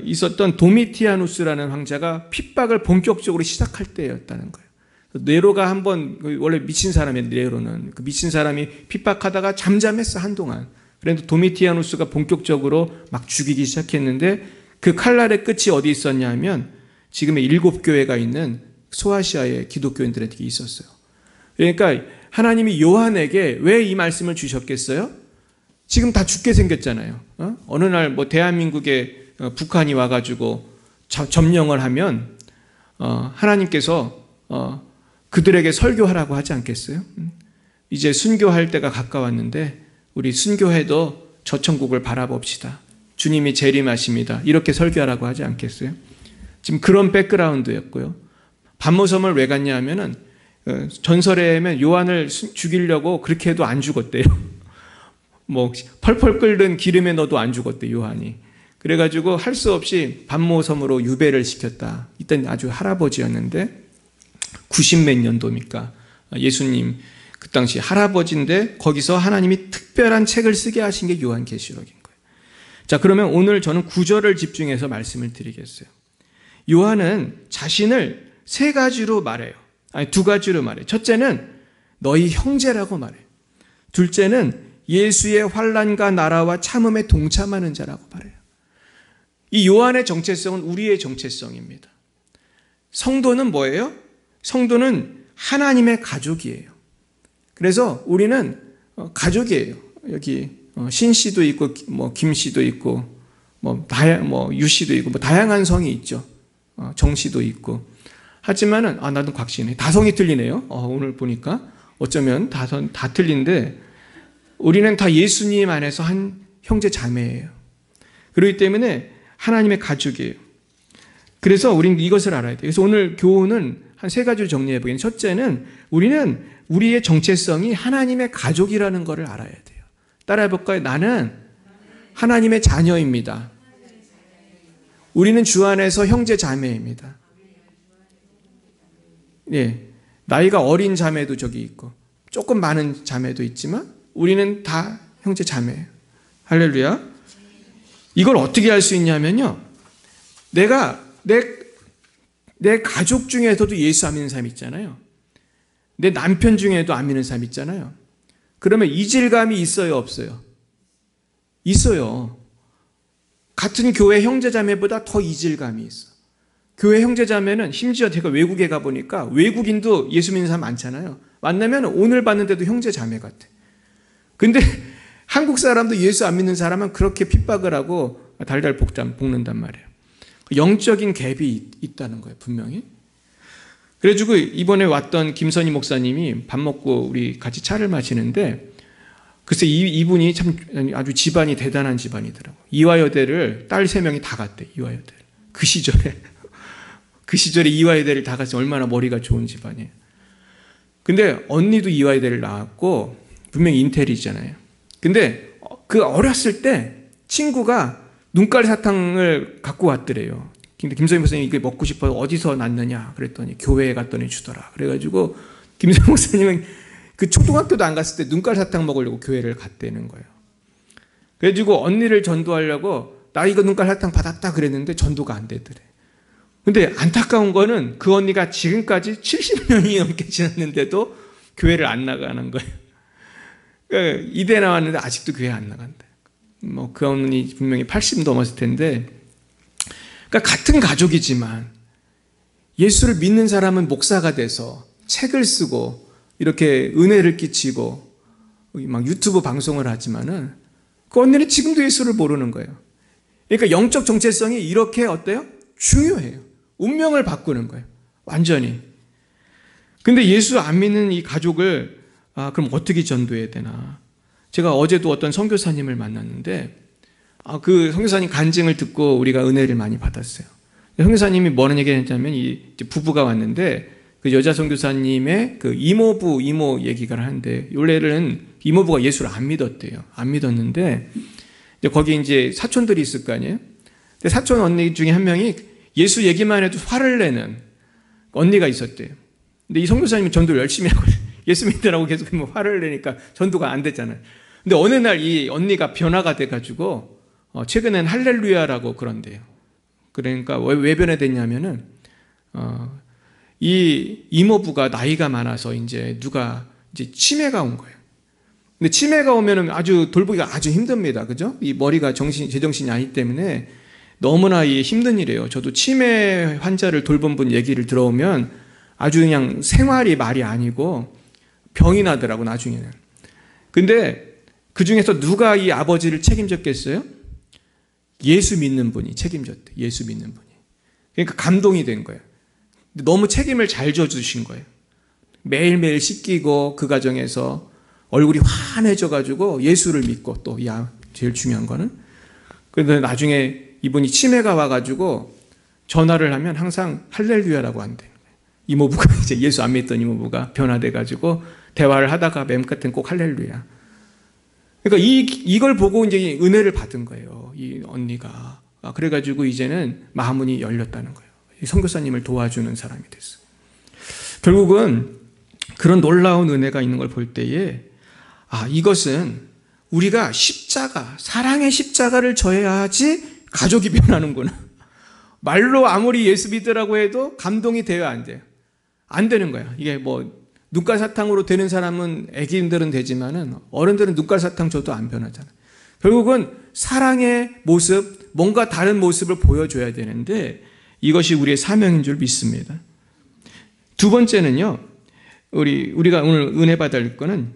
있었던 도미티아누스라는 황제가 핍박을 본격적으로 시작할 때였다는 거예요. 네로가 한번 원래 미친 사람이에요. 네로는 그 미친 사람이 핍박하다가 잠잠했어 한동안. 그런데 도미티아누스가 본격적으로 막 죽이기 시작했는데 그 칼날의 끝이 어디 있었냐면 지금의 7교회가 있는 소아시아의 기독교인들에게 있었어요. 그러니까 하나님이 요한에게 왜 이 말씀을 주셨겠어요? 지금 다 죽게 생겼잖아요. 어느 날 뭐 대한민국에 북한이 와가지고 점령을 하면 하나님께서 그들에게 설교하라고 하지 않겠어요? 이제 순교할 때가 가까웠는데 우리 순교해도 저 천국을 바라봅시다. 주님이 재림하십니다. 이렇게 설교하라고 하지 않겠어요? 지금 그런 백그라운드였고요. 반모섬을 왜 갔냐 하면은 전설에 하면 요한을 죽이려고 그렇게 해도 안 죽었대요. 뭐 펄펄 끓는 기름에 넣어도 안 죽었대 요한이. 그래가지고 할 수 없이 반모섬으로 유배를 시켰다. 이때 아주 할아버지였는데 90몇 년도입니까? 예수님 그 당시 할아버지인데 거기서 하나님이 특별한 책을 쓰게 하신 게 요한계시록인 거예요. 자, 그러면 오늘 저는 9절을 집중해서 말씀을 드리겠어요. 요한은 자신을 3가지로 말해요. 아니 2가지로 말해요. 첫째는 너희 형제라고 말해요. 둘째는 예수의 환난과 나라와 참음에 동참하는 자라고 말해요. 이 요한의 정체성은 우리의 정체성입니다. 성도는 뭐예요? 성도는 하나님의 가족이에요. 그래서 우리는 가족이에요. 여기 신 씨도 있고 김 씨도 있고 유 씨도 있고 다양한 성이 있죠. 정 씨도 있고. 하지만은 나도 곽 씨네. 다성이 틀리네요. 오늘 보니까 어쩌면 다 틀린데 우리는 다 예수님 안에서 한 형제 자매예요. 그렇기 때문에 하나님의 가족이에요. 그래서 우리는 이것을 알아야 돼요. 그래서 오늘 교훈은 한 3가지로 정리해 보겠습니다. 첫째는 우리는 우리의 정체성이 하나님의 가족이라는 것을 알아야 돼요. 따라해 볼까요? 나는 하나님의 자녀입니다. 우리는 주 안에서 형제 자매입니다. 예, 나이가 어린 자매도 저기 있고 조금 많은 자매도 있지만 우리는 다 형제 자매예요. 할렐루야. 이걸 어떻게 할 수 있냐면요. 내가 내 가족 중에서도 예수 안 믿는 사람 있잖아요. 내 남편 중에도 안 믿는 사람 있잖아요. 그러면 이질감이 있어요, 없어요? 있어요. 같은 교회 형제자매보다 더 이질감이 있어. 교회 형제자매는 심지어 제가 외국에 가보니까 외국인도 예수 믿는 사람 많잖아요. 만나면 오늘 봤는데도 형제자매 같아. 근데 한국 사람도 예수 안 믿는 사람은 그렇게 핍박을 하고 달달 볶는단 말이에요. 영적인 갭이 있다는 거예요, 분명히. 그래가지고 이번에 왔던 김선희 목사님이 밥 먹고 우리 같이 차를 마시는데 글쎄 이분이 참 아주 집안이 대단한 집안이더라고요. 이화여대를 딸 3명이 다 갔대, 이화여대를. 그 시절에 이화여대를 다 같이 얼마나 머리가 좋은 집안이에요. 근데 언니도 이화여대를 나왔고 분명히 인텔이잖아요. 근데 그 어렸을 때 친구가 눈깔 사탕을 갖고 왔더래요. 근데 김성희 목사님이 이게 먹고 싶어서 어디서 났느냐 그랬더니 교회에 갔더니 주더라. 그래가지고 김성희 목사님은 그 초등학교도 안 갔을 때 눈깔 사탕 먹으려고 교회를 갔다는 거예요. 그래가지고 언니를 전도하려고 나 이거 눈깔 사탕 받았다 그랬는데 전도가 안 되더래. 근데 안타까운 거는 그 언니가 지금까지 70년이 넘게 지났는데도 교회를 안 나가는 거예요. 그러니까 이대 나왔는데 아직도 교회 안 나간다. 뭐 그 언니 분명히 80 넘었을 텐데, 그러니까 같은 가족이지만 예수를 믿는 사람은 목사가 돼서 책을 쓰고 이렇게 은혜를 끼치고 막 유튜브 방송을 하지만은 그 언니는 지금도 예수를 모르는 거예요. 그러니까 영적 정체성이 이렇게 어때요? 중요해요. 운명을 바꾸는 거예요. 완전히. 근데 예수 안 믿는 이 가족을 그럼 어떻게 전도해야 되나? 제가 어제도 어떤 선교사님을 만났는데 그 선교사님 간증을 듣고 우리가 은혜를 많이 받았어요. 선교사님이 뭐라는 얘기를 했냐면 이 부부가 왔는데 그 여자 선교사님의 그 이모 얘기가 하는데 원래는 이모부가 예수를 안 믿었대요. 안 믿었는데 이제 거기 이제 사촌들이 있을 거 아니에요. 근데 사촌 언니 중에 한 명이 예수 얘기만 해도 화를 내는 언니가 있었대요. 근데 이 선교사님이 전도를 열심히 하고 예수 믿으라고 계속 화를 내니까 전도가 안 됐잖아요. 근데 어느 날 이 언니가 변화가 돼가지고 최근엔 할렐루야라고 그런대요. 그러니까 왜 변화됐냐면은 이 이모부가 나이가 많아서 이제 누가 이제 치매가 온 거예요. 근데 치매가 오면은 아주 돌보기가 아주 힘듭니다. 그죠? 이 머리가 제정신이 아니기 때문에 너무나 힘든 일이에요. 저도 치매 환자를 돌본 분 얘기를 들어오면 아주 그냥 생활이 말이 아니고 병이 나더라고, 나중에는. 근데 그 중에서 누가 이 아버지를 책임졌겠어요? 예수 믿는 분이 책임졌대. 예수 믿는 분이. 그러니까 감동이 된 거예요. 너무 책임을 잘 져주신 거예요. 매일매일 씻기고 그 과정에서 얼굴이 환해져가지고 예수를 믿고 또 제일 중요한 거는 그런데 나중에 이분이 치매가 와가지고 전화를 하면 항상 할렐루야라고 한대. 이모부가 이제 예수 안 믿던 이모부가 변화돼가지고 대화를 하다가 맴 같은 꼭 할렐루야. 그러니까 이걸 보고 이제 은혜를 받은 거예요. 이 언니가. 그래가지고 이제는 마음문이 열렸다는 거예요. 선교사님을 도와주는 사람이 됐어요. 결국은 그런 놀라운 은혜가 있는 걸 볼 때에 이것은 우리가 사랑의 십자가를 져야지 가족이 변하는구나. 말로 아무리 예수 믿으라고 해도 감동이 돼야 안 돼요. 안 되는 거야. 이게 뭐 눈깔 사탕으로 되는 사람은 애기들은 되지만은 어른들은 눈깔 사탕 줘도 안 변하잖아요. 결국은 사랑의 모습, 뭔가 다른 모습을 보여줘야 되는데 이것이 우리의 사명인 줄 믿습니다. 두 번째는요, 우리가 오늘 은혜 받을 거는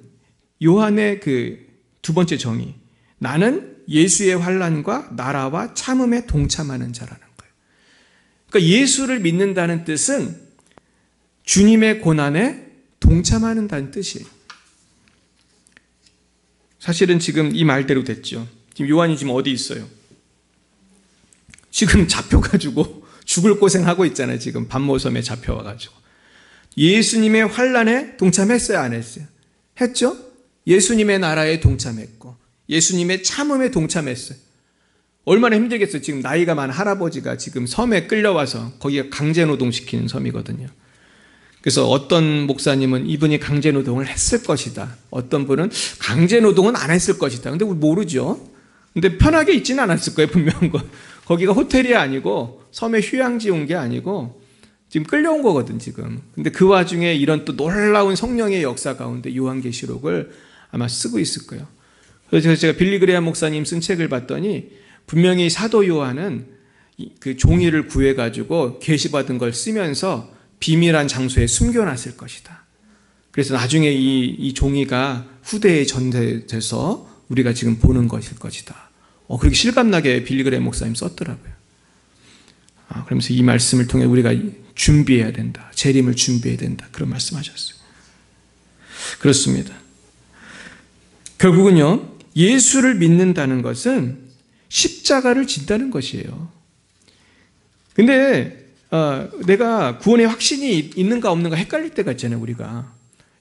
요한의 그 두 번째 정의. 나는 예수의 환난과 나라와 참음에 동참하는 자라는 거예요. 그러니까 예수를 믿는다는 뜻은 주님의 고난에 동참하는다는 뜻이에요. 사실은 지금 이 말대로 됐죠. 지금 요한이 지금 어디 있어요? 지금 잡혀가지고 죽을 고생하고 있잖아요. 지금 반모섬에 잡혀와가지고. 예수님의 환난에 동참했어요? 안 했어요? 했죠? 예수님의 나라에 동참했고 예수님의 참음에 동참했어요. 얼마나 힘들겠어요. 지금 나이가 많은 할아버지가 지금 섬에 끌려와서 거기가 강제노동시키는 섬이거든요. 그래서 어떤 목사님은 이분이 강제노동을 했을 것이다. 어떤 분은 강제노동은 안 했을 것이다. 근데 우리 모르죠. 근데 편하게 있지는 않았을 거예요. 분명한 거. 거기가 호텔이 아니고 섬에 휴양지 온 게 아니고 지금 끌려온 거거든 지금. 근데 그 와중에 이런 또 놀라운 성령의 역사 가운데 요한계시록을 아마 쓰고 있을 거예요. 그래서 제가 빌리 그레이엄 목사님 쓴 책을 봤더니 분명히 사도 요한은 그 종이를 구해가지고 계시받은 걸 쓰면서 비밀한 장소에 숨겨놨을 것이다. 그래서 나중에 이 종이가 후대에 전해져서 우리가 지금 보는 것일 것이다. 그렇게 실감나게 빌리 그레이엄 목사님 썼더라고요. 그러면서 이 말씀을 통해 우리가 준비해야 된다. 재림을 준비해야 된다. 그런 말씀하셨어요. 그렇습니다. 결국은요, 예수를 믿는다는 것은 십자가를 진다는 것이에요. 근데 내가 구원의 확신이 있는가 없는가 헷갈릴 때가 있잖아요, 우리가.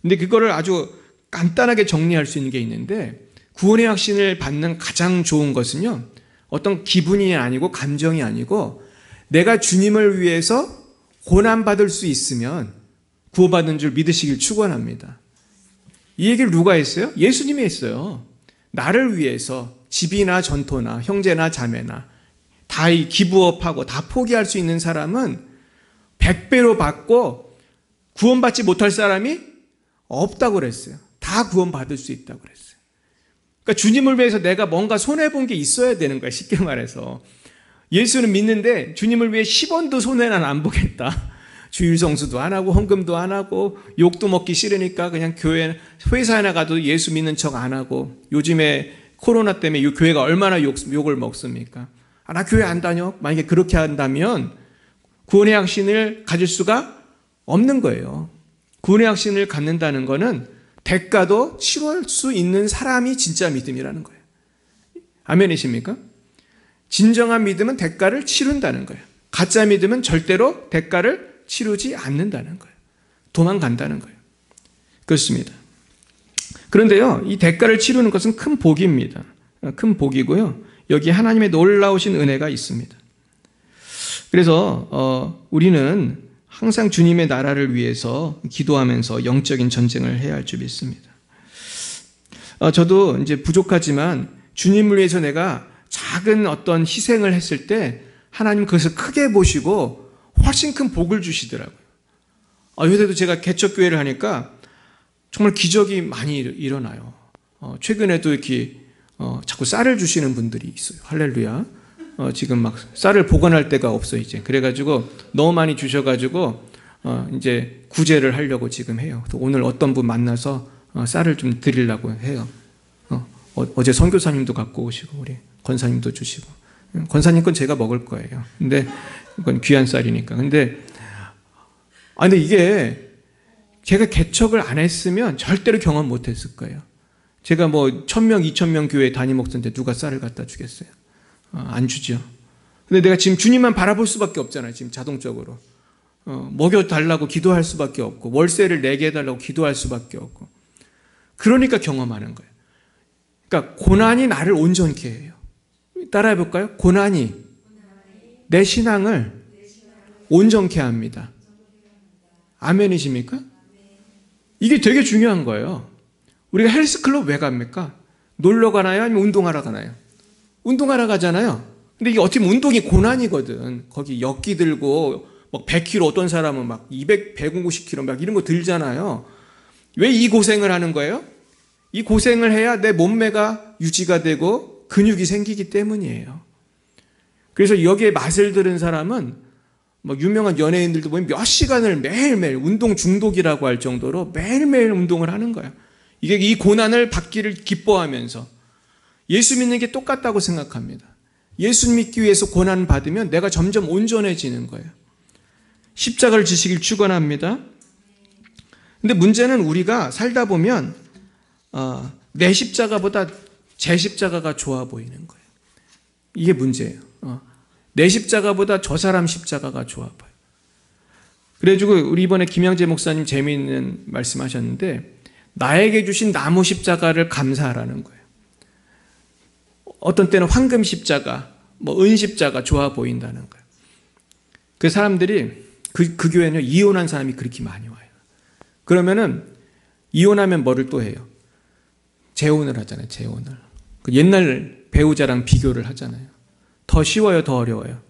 근데 그거를 아주 간단하게 정리할 수 있는 게 있는데, 구원의 확신을 받는 가장 좋은 것은요, 어떤 기분이 아니고 감정이 아니고 내가 주님을 위해서 고난받을 수 있으면 구원받는 줄 믿으시길 축원합니다. 이 얘기를 누가 했어요? 예수님이 했어요. 나를 위해서 집이나 전토나 형제나 자매나 다 기부업하고 다 포기할 수 있는 사람은 100배로 받고 구원받지 못할 사람이 없다고 그랬어요. 다 구원받을 수 있다고 그랬어요. 그러니까 주님을 위해서 내가 뭔가 손해본 게 있어야 되는 거야, 쉽게 말해서. 예수는 믿는데 주님을 위해 10원도 손해는 안 보겠다. 주일성수도 안 하고 헌금도 안 하고 욕도 먹기 싫으니까 그냥 회사에 나가도 예수 믿는 척 안 하고, 요즘에 코로나 때문에 이 교회가 얼마나 욕을 먹습니까? 나 교회 안 다녀? 만약에 그렇게 한다면 구원의 확신을 가질 수가 없는 거예요. 구원의 확신을 갖는다는 것은 대가도 치러할 수 있는 사람이 진짜 믿음이라는 거예요. 아멘이십니까? 진정한 믿음은 대가를 치른다는 거예요. 가짜 믿음은 절대로 대가를 치르지 않는다는 거예요. 도망간다는 거예요. 그렇습니다. 그런데요, 이 대가를 치르는 것은 큰 복입니다. 큰 복이고요. 여기 하나님의 놀라우신 은혜가 있습니다. 그래서 우리는 항상 주님의 나라를 위해서 기도하면서 영적인 전쟁을 해야 할 줄 믿습니다. 저도 이제 부족하지만 주님을 위해서 내가 작은 어떤 희생을 했을 때 하나님 그것을 크게 보시고 훨씬 큰 복을 주시더라고요. 요새도 제가 개척교회를 하니까 정말 기적이 많이 일어나요. 최근에도 이렇게 자꾸 쌀을 주시는 분들이 있어요. 할렐루야. 지금 막 쌀을 보관할 데가 없어 이제. 그래가지고 너무 많이 주셔가지고 이제 구제를 하려고 지금 해요. 오늘 어떤 분 만나서 쌀을 좀 드리려고 해요. 어제 선교사님도 갖고 오시고 우리 권사님도 주시고. 권사님 건 제가 먹을 거예요. 근데 이건 귀한 쌀이니까. 근데 이게 제가 개척을 안 했으면 절대로 경험 못 했을 거예요. 제가 뭐 1000명, 2000명 교회 담임 목사인데 누가 쌀을 갖다 주겠어요? 안 주죠. 근데 내가 지금 주님만 바라볼 수밖에 없잖아요. 지금 자동적으로. 먹여달라고 기도할 수밖에 없고, 월세를 내게 해달라고 기도할 수밖에 없고. 그러니까 경험하는 거예요. 그러니까 고난이 나를 온전케 해요. 따라해 볼까요? 고난이 내 신앙을 온전케 합니다. 아멘이십니까? 이게 되게 중요한 거예요. 우리가 헬스클럽 왜 갑니까? 놀러 가나요? 아니면 운동하러 가나요? 운동하러 가잖아요. 근데 이게 어떻게 보면 운동이 고난이거든. 거기 역기 들고 막 100kg, 어떤 사람은 막 200, 150kg 막 이런 거 들잖아요. 왜 이 고생을 하는 거예요? 이 고생을 해야 내 몸매가 유지가 되고 근육이 생기기 때문이에요. 그래서 여기에 맛을 들은 사람은 막 유명한 연예인들도 보면 몇 시간을 매일매일 운동 중독이라고 할 정도로 매일매일 운동을 하는 거예요. 이게 이 고난을 받기를 기뻐하면서 예수 믿는 게 똑같다고 생각합니다. 예수 믿기 위해서 고난 받으면 내가 점점 온전해지는 거예요. 십자가를 지시길 축원합니다. 근데 문제는 우리가 살다 보면 내 십자가보다 제 십자가가 좋아 보이는 거예요. 이게 문제예요. 내 십자가보다 저 사람 십자가가 좋아 보여요. 그래가지고 우리 이번에 김양재 목사님 재미있는 말씀하셨는데, 나에게 주신 나무 십자가를 감사하라는 거예요. 어떤 때는 황금 십자가, 은 십자가 좋아 보인다는 거예요. 그 사람들이 그 교회는 이혼한 사람이 그렇게 많이 와요. 그러면은 이혼하면 뭐를 또 해요? 재혼을 하잖아요. 재혼을. 옛날 배우자랑 비교를 하잖아요. 더 쉬워요, 더 어려워요?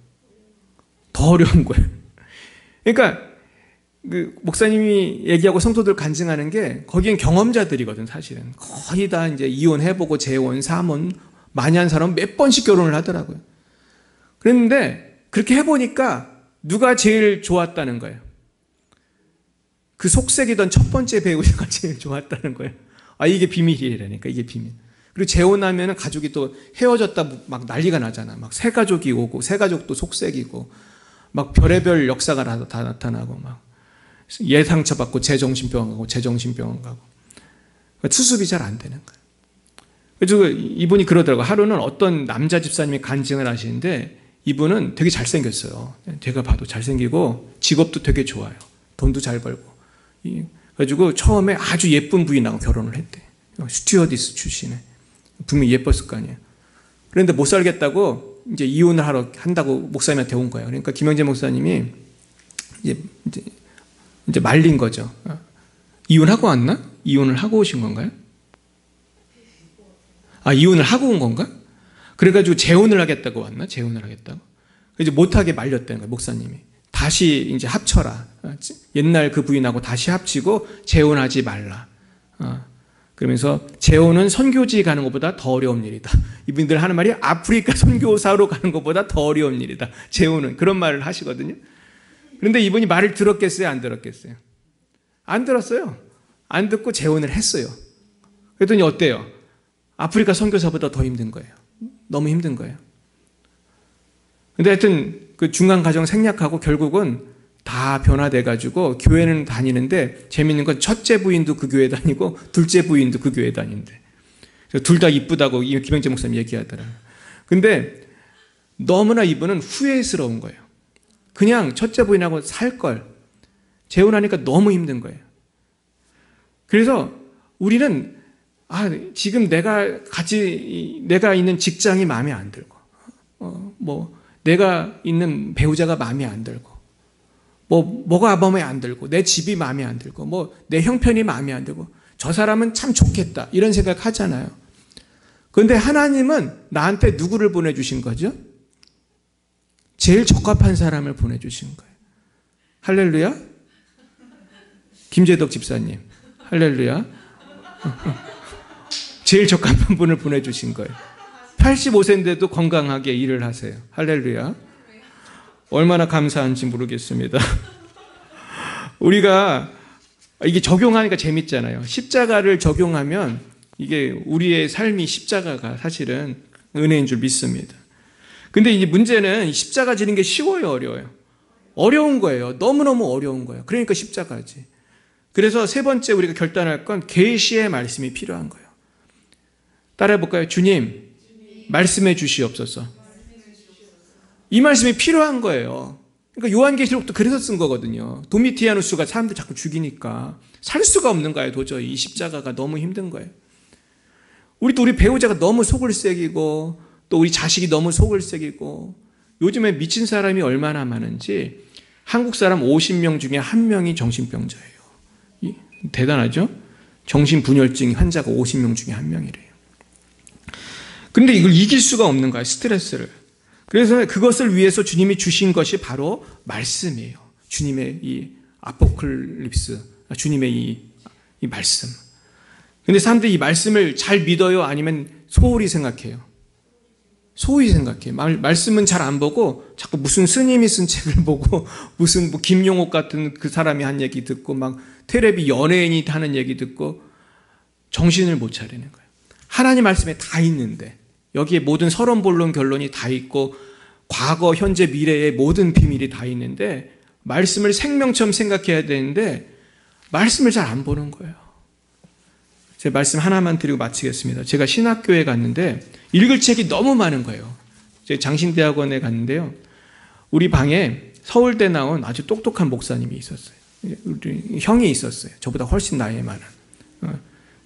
더 어려운 거예요. 그러니까 목사님이 얘기하고 성도들 간증하는 게 거기엔 경험자들이거든. 사실은 거의 다 이제 이혼해보고 재혼, 삼혼 많이 한 사람은 몇 번씩 결혼을 하더라고요. 그랬는데 그렇게 해보니까 누가 제일 좋았다는 거예요? 그 속색이던 첫 번째 배우자가 제일 좋았다는 거예요. 이게 비밀이라니까. 이게 비밀. 그리고 재혼하면 가족이 또 헤어졌다 막 난리가 나잖아. 막 새 가족이 오고, 새 가족도 속색이고, 막 별의별 역사가 다 나타나고, 막 예상처 받고 제정신병원 가고, 제정신병원 가고. 수습이 잘 안 되는 거예요. 그래서 이분이 그러더라고요. 하루는 어떤 남자 집사님이 간증을 하시는데, 이분은 되게 잘생겼어요. 제가 봐도 잘생기고 직업도 되게 좋아요. 돈도 잘 벌고. 그래가지고 처음에 아주 예쁜 부인하고 결혼을 했대. 스튜어디스 출신에. 분명히 예뻤을 거 아니에요. 그런데 못 살겠다고 이제 이혼을 한다고 목사님한테 온 거예요. 그러니까 김영재 목사님이 이제 말린 거죠. 이혼하고 왔나? 이혼을 하고 오신 건가요? 이혼을 하고 온 건가? 그래가지고 재혼을 하겠다고 왔나? 재혼을 하겠다고? 이제 못하게 말렸다는 거예요, 목사님이. 다시 이제 합쳐라. 옛날 그 부인하고 다시 합치고 재혼하지 말라. 그러면서 재혼은 선교지 가는 것보다 더 어려운 일이다. 이분들 하는 말이 아프리카 선교사로 가는 것보다 더 어려운 일이다. 재혼은. 그런 말을 하시거든요. 그런데 이분이 말을 들었겠어요? 안 들었겠어요? 안 들었어요. 안 듣고 재혼을 했어요. 그랬더니 어때요? 아프리카 선교사보다 더 힘든 거예요. 너무 힘든 거예요. 근데 하여튼 그 중간 과정 생략하고 결국은 다 변화돼가지고 교회는 다니는데 재밌는 건 첫째 부인도 그 교회 다니고 둘째 부인도 그 교회 다닌대. 둘 다 이쁘다고 김영재 목사님 얘기하더라고요. 근데 너무나 이분은 후회스러운 거예요. 그냥 첫째 부인하고 살 걸. 재혼하니까 너무 힘든 거예요. 그래서 우리는 지금 내가 있는 직장이 마음에 안 들고, 내가 있는 배우자가 마음에 안 들고, 뭐가 마음에 안 들고, 내 집이 마음에 안 들고, 내 형편이 마음에 안 들고, 저 사람은 참 좋겠다. 이런 생각 하잖아요. 그런데 하나님은 나한테 누구를 보내주신 거죠? 제일 적합한 사람을 보내주신 거예요. 할렐루야? 김재덕 집사님. 할렐루야? 제일 적합한 분을 보내주신 거예요. 85세인데도 건강하게 일을 하세요. 할렐루야. 얼마나 감사한지 모르겠습니다. 우리가 이게 적용하니까 재밌잖아요. 십자가를 적용하면 이게 우리의 삶이 십자가가 사실은 은혜인 줄 믿습니다. 근데 이 문제는 십자가 지는 게 쉬워요, 어려워요? 어려운 거예요. 너무너무 어려운 거예요. 그러니까 십자가지. 그래서 세 번째 우리가 결단할 건 계시의 말씀이 필요한 거예요. 따라해 볼까요? 주님, 말씀해 주시옵소서. 이 말씀이 필요한 거예요. 그러니까 요한계시록도 그래서 쓴 거거든요. 도미티아누스가 사람들 자꾸 죽이니까 살 수가 없는 거예요. 도저히 이 십자가가 너무 힘든 거예요. 우리 배우자가 너무 속을 새기고 또 우리 자식이 너무 속을 새기고 요즘에 미친 사람이 얼마나 많은지 한국 사람 50명 중에 1명이 정신병자예요. 대단하죠? 정신분열증 환자가 50명 중에 1명이래요. 그런데 이걸 이길 수가 없는 거예요. 스트레스를. 그래서 그것을 위해서 주님이 주신 것이 바로 말씀이에요. 주님의 이 아포칼립스, 주님의 이 말씀. 근데 사람들이 이 말씀을 잘 믿어요? 아니면 소홀히 생각해요? 소홀히 생각해요. 말씀은 잘 안 보고 자꾸 무슨 스님이 쓴 책을 보고 무슨 김용옥 같은 그 사람이 한 얘기 듣고 막 텔레비 연예인이 하는 얘기 듣고 정신을 못 차리는 거예요. 하나님 말씀에 다 있는데 여기에 모든 서론 본론 결론이 다 있고 과거 현재 미래의 모든 비밀이 다 있는데 말씀을 생명처럼 생각해야 되는데 말씀을 잘 안 보는 거예요. 제 말씀 하나만 드리고 마치겠습니다. 제가 신학교에 갔는데 읽을 책이 너무 많은 거예요. 제가 장신대학원에 갔는데요. 우리 방에 서울대 나온 아주 똑똑한 목사님이 있었어요. 우리 형이 있었어요. 저보다 훨씬 나이 많은.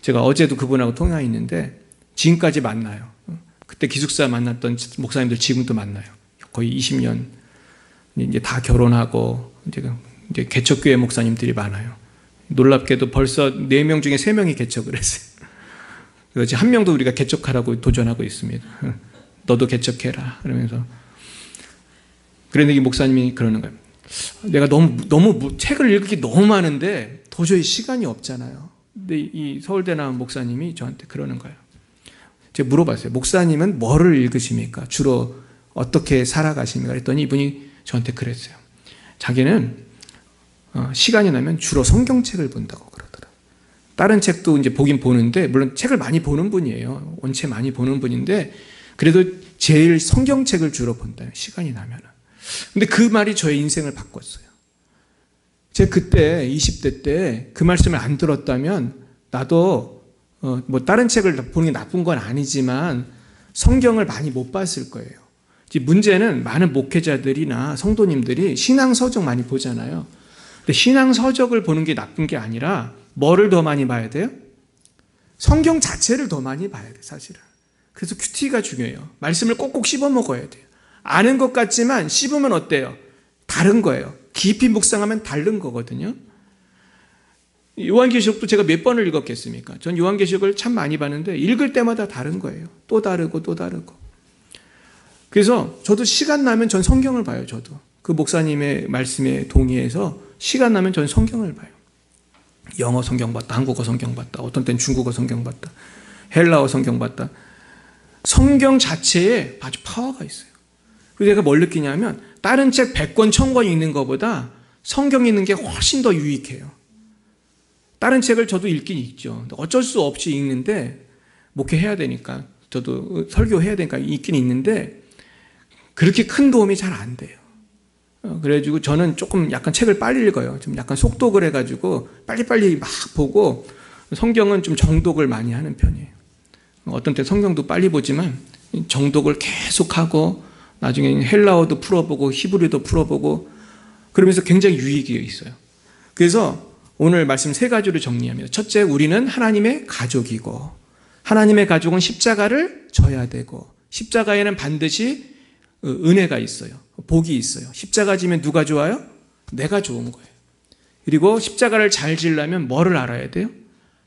제가 어제도 그분하고 통화했는데 지금까지 만나요. 그때 기숙사 만났던 목사님들 지금도 만나요. 거의 20년 이제 다 결혼하고 이제 개척교회 목사님들이 많아요. 놀랍게도 벌써 4명 중에 3명이 개척을 했어요. 그래서 한 명도 우리가 개척하라고 도전하고 있습니다. 너도 개척해라. 그러면서 그런데 이 목사님이 그러는 거예요. 내가 너무 책을 읽을 게 너무 많은데 도저히 시간이 없잖아요. 근데 이 서울대 나온 목사님이 저한테 그러는 거예요. 제가 물어봤어요. 목사님은 뭐를 읽으십니까? 주로 어떻게 살아가십니까? 그랬더니 이분이 저한테 그랬어요. 자기는 시간이 나면 주로 성경책을 본다고 그러더라고요. 다른 책도 이제 보긴 보는데 물론 책을 많이 보는 분이에요. 원체 많이 보는 분인데 그래도 제일 성경책을 주로 본다. 시간이 나면은. 근데 그 말이 저의 인생을 바꿨어요. 제가 그때 20대 때 그 말씀을 안 들었다면 나도 다른 책을 보는 게 나쁜 건 아니지만 성경을 많이 못 봤을 거예요. 문제는 많은 목회자들이나 성도님들이 신앙서적 많이 보잖아요. 근데 신앙서적을 보는 게 나쁜 게 아니라 뭐를 더 많이 봐야 돼요? 성경 자체를 더 많이 봐야 돼, 사실은. 그래서 큐티가 중요해요. 말씀을 꼭꼭 씹어 먹어야 돼요. 아는 것 같지만 씹으면 어때요? 다른 거예요. 깊이 묵상하면 다른 거거든요. 요한계시록도 제가 몇 번을 읽었겠습니까? 전 요한계시록을 참 많이 봤는데 읽을 때마다 다른 거예요. 또 다르고 또 다르고. 그래서 저도 시간 나면 전 성경을 봐요. 저도 그 목사님의 말씀에 동의해서 시간 나면 전 성경을 봐요. 영어 성경 봤다, 한국어 성경 봤다, 어떤 때는 중국어 성경 봤다, 헬라어 성경 봤다. 성경 자체에 아주 파워가 있어요. 그래서 제가 뭘 느끼냐면 다른 책 100권, 1000권 읽는 것보다 성경 읽는 게 훨씬 더 유익해요. 다른 책을 저도 읽긴 읽죠. 어쩔 수 없이 읽는데 목회해야 되니까, 저도 설교해야 되니까 읽긴 읽는데 그렇게 큰 도움이 잘 안 돼요. 그래가지고 저는 조금 약간 책을 빨리 읽어요. 좀 약간 속독을 해가지고 빨리빨리 막 보고, 성경은 좀 정독을 많이 하는 편이에요. 어떤 때 성경도 빨리 보지만 정독을 계속하고 나중에 헬라어도 풀어보고 히브리어도 풀어보고 그러면서 굉장히 유익이 있어요. 그래서 오늘 말씀 3가지로 정리합니다. 첫째, 우리는 하나님의 가족이고, 하나님의 가족은 십자가를 져야 되고, 십자가에는 반드시 은혜가 있어요. 복이 있어요. 십자가 지면 누가 좋아요? 내가 좋은 거예요. 그리고 십자가를 잘 지려면 뭐를 알아야 돼요?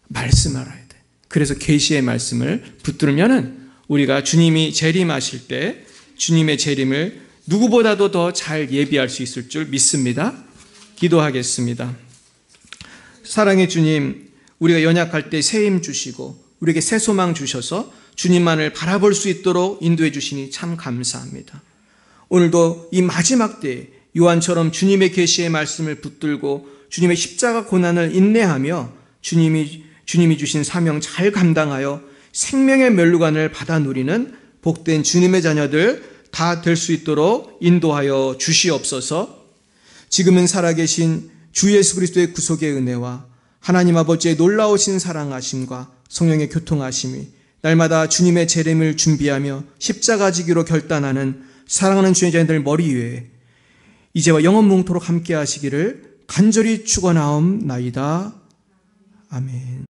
말씀 알아야 돼. 그래서 계시의 말씀을 붙들면은 우리가 주님이 재림하실 때 주님의 재림을 누구보다도 더 잘 예비할 수 있을 줄 믿습니다. 기도하겠습니다. 사랑의 주님, 우리가 연약할 때 새 힘 주시고 우리에게 새 소망 주셔서 주님만을 바라볼 수 있도록 인도해 주시니 참 감사합니다. 오늘도 이 마지막 때에 요한처럼 주님의 계시의 말씀을 붙들고 주님의 십자가 고난을 인내하며 주님이 주신 사명 잘 감당하여 생명의 면류관을 받아 누리는 복된 주님의 자녀들 다 될 수 있도록 인도하여 주시옵소서. 지금은 살아계신 주 예수 그리스도의 구속의 은혜와 하나님 아버지의 놀라우신 사랑하심과 성령의 교통하심이 날마다 주님의 재림을 준비하며 십자가 지기로 결단하는 사랑하는 주의 자녀들 머리 위에 이제와 영원 뭉토록 함께 하시기를 간절히 축원하옵나이다. 아멘.